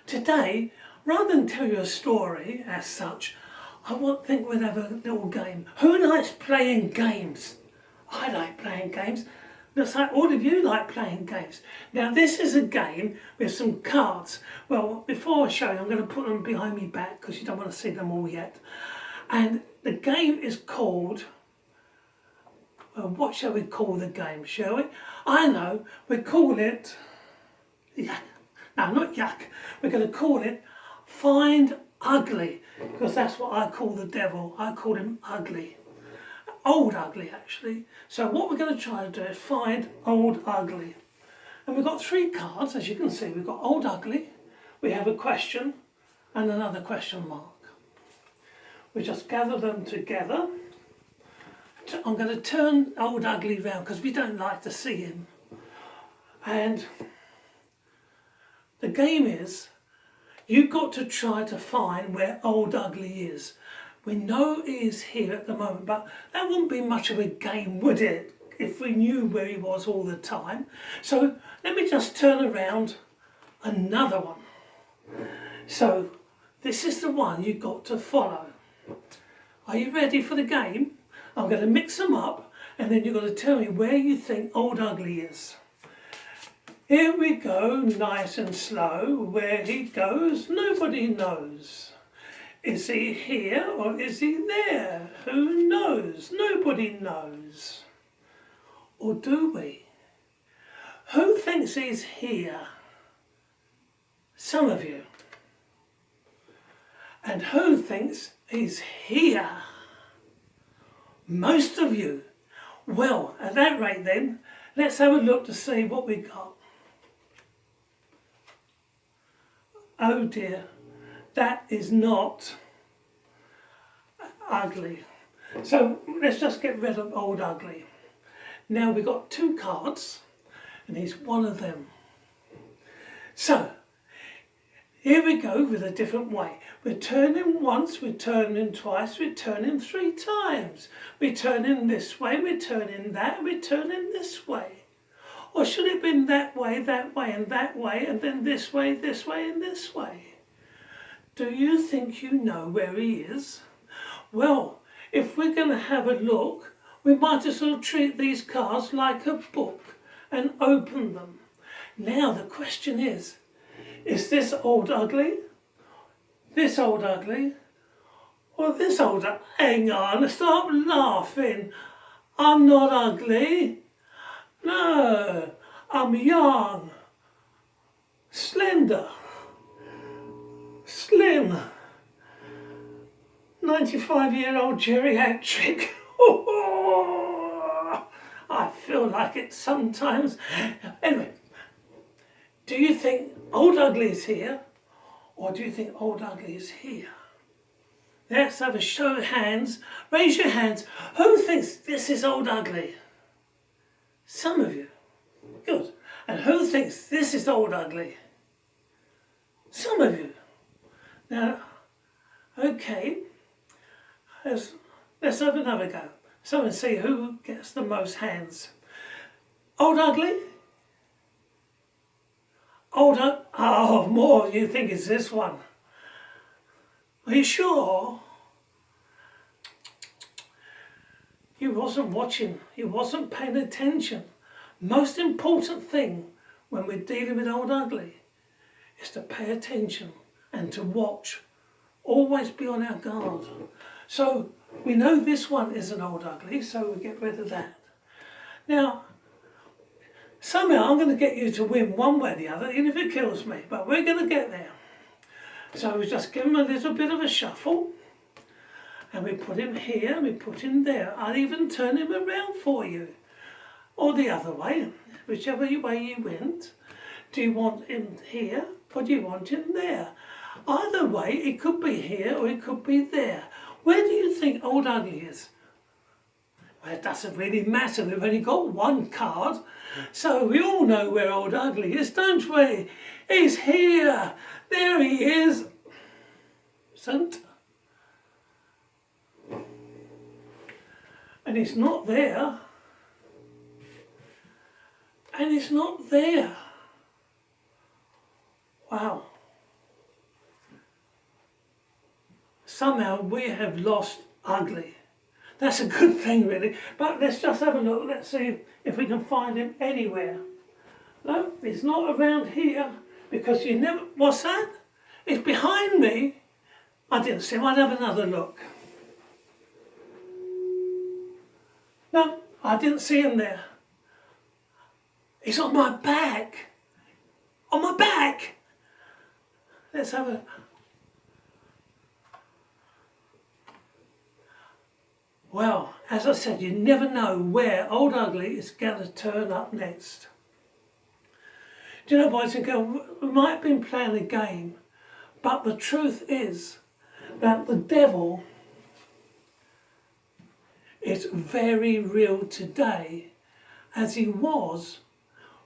Today, rather than tell you a story as such, think we'd have a little game. Who likes playing games? I like playing games. Looks like all of you like playing games. Now this is a game with some cards. Well, before I show you, I'm going to put them behind me back because you don't want to see them all yet. And the game is called, well, what shall we call the game, shall we? I know, we call it, yuck. No, not yuck. We're going to call it Find Ugly, because that's what I call the devil. I call him ugly. Old Ugly, actually. So what we're going to try to do is find Old Ugly. And we've got 3 cards, as you can see. We've got Old Ugly, we have a question, and another question mark. We just gather them together. I'm going to turn Old Ugly round because we don't like to see him. And the game is, you've got to try to find where Old Ugly is. We know he is here at the moment, but that wouldn't be much of a game, would it, if we knew where he was all the time? So let me just turn around another one. So this is the one you've got to follow. Are you ready for the game? I'm going to mix them up and then you've got to tell me where you think Old Ugly is. Here we go, nice and slow. Where he goes, nobody knows. Is he here or is he there? Who knows? Nobody knows. Or do we? Who thinks he's here? Some of you. And who thinks he's here? Most of you. Well, at that rate then, let's have a look to see what we got. Oh dear, that is not ugly. So let's just get rid of Old Ugly. Now we've got 2 cards and he's one of them. So here we go with a different way. We turn him once, we turn him twice, we turn him 3 times. We turn him this way, we turn him that, we turn him this way. Or should it have been that way, and that way, and then this way, and this way? Do you think you know where he is? Well, if we're going to have a look, we might as well treat these cards like a book and open them. Now the question is this Old Ugly, this Old Ugly, or this Old Ugly? Hang on, stop laughing. I'm not ugly. No, I'm young, slender, slim, 95-year-old geriatric. I feel like it sometimes. Anyway, do you think Old Ugly is here, or do you think Old Ugly is here? Let's have a show of hands. Raise your hands. Who thinks this is Old Ugly? Some of you. Good. And who thinks this is Old Ugly? Some of you. Now, okay, let's have another go. So and see who gets the most hands. Old Ugly? Oh, more you think it's this one. Are you sure? He wasn't watching, he wasn't paying attention. Most important thing when we're dealing with Old Ugly is to pay attention and to watch. Always be on our guard. So we know this one isn't Old Ugly, so we'll get rid of that. Now, somehow I'm going to get you to win one way or the other, even if it kills me, but we're going to get there. So we just give him a little bit of a shuffle. And we put him here, and we put him there. I'll even turn him around for you. Or the other way, whichever way you went. Do you want him here, or do you want him there? Either way, it could be here, or it could be there. Where do you think Old Ugly is? Well, it doesn't really matter. We've only got 1 card. So we all know where Old Ugly is, don't we? He's here. There he is. Santa. And it's not there. And it's not there. Wow. somehow we have lost ugly. That's a good thing, really. But let's just have a look. Let's see if we can find him anywhere. No, he's not around here because you never... What's that? It's behind me. I didn't see him. I'd have another look. No, I didn't see him there. He's on my back. On my back. Let's have a... Well, as I said, you never know where Old Ugly is going to turn up next. Do you know, boys and girls, we might have been playing a game, but the truth is that the devil is very real today, as he was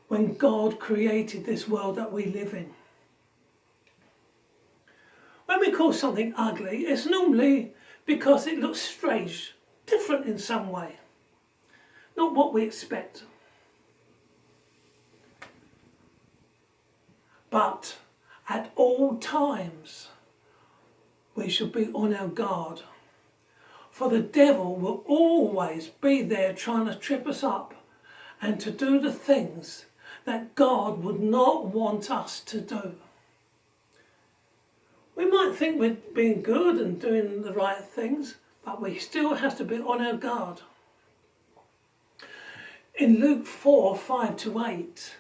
when God created this world that we live in. When we call something ugly, it's normally because it looks strange, different in some way, not what we expect. But at all times, we should be on our guard. For the devil will always be there trying to trip us up and to do the things that God would not want us to do. We might think we're being good and doing the right things, but we still have to be on our guard. In Luke 4, 5-8,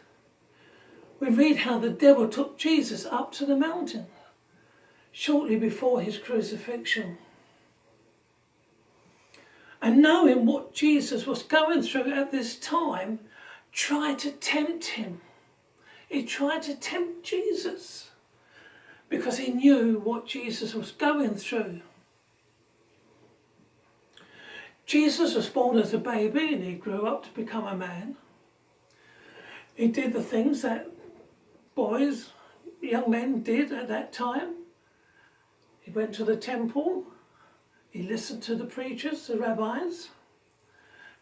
we read how the devil took Jesus up to the mountain shortly before his crucifixion. And knowing what Jesus was going through at this time, tried to tempt him. He tried to tempt Jesus because he knew what Jesus was going through. Jesus was born as a baby and he grew up to become a man. He did the things that boys, young men did at that time. He went to the temple, he listened to the preachers, the rabbis,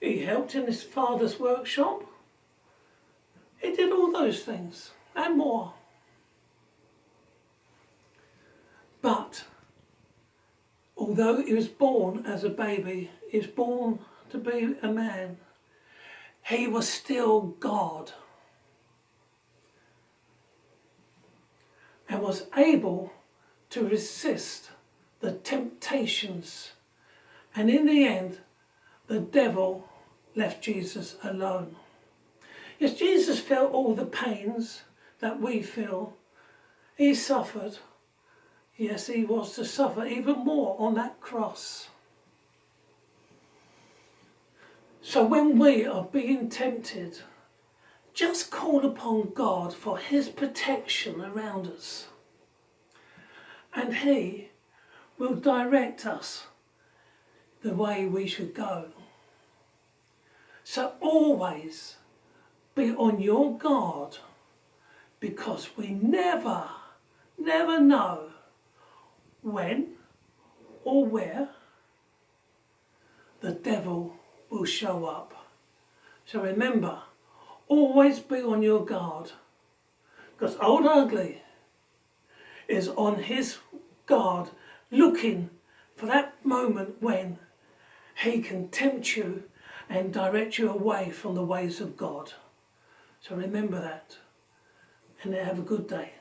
he helped in his father's workshop. He did all those things and more. But although he was born as a baby, he was born to be a man, he was still God and was able to resist the temptations. And in the end, the devil left Jesus alone. Yes, Jesus felt all the pains that we feel. He suffered. Yes, he was to suffer even more on that cross. So when we are being tempted, just call upon God for his protection around us. And he will direct us the way we should go. So always be on your guard, because we never know when or where the devil will show up. So remember, always be on your guard, because Old Ugly is on his guard, looking for that moment when he can tempt you and direct you away from the ways of God. So remember that, and have a good day.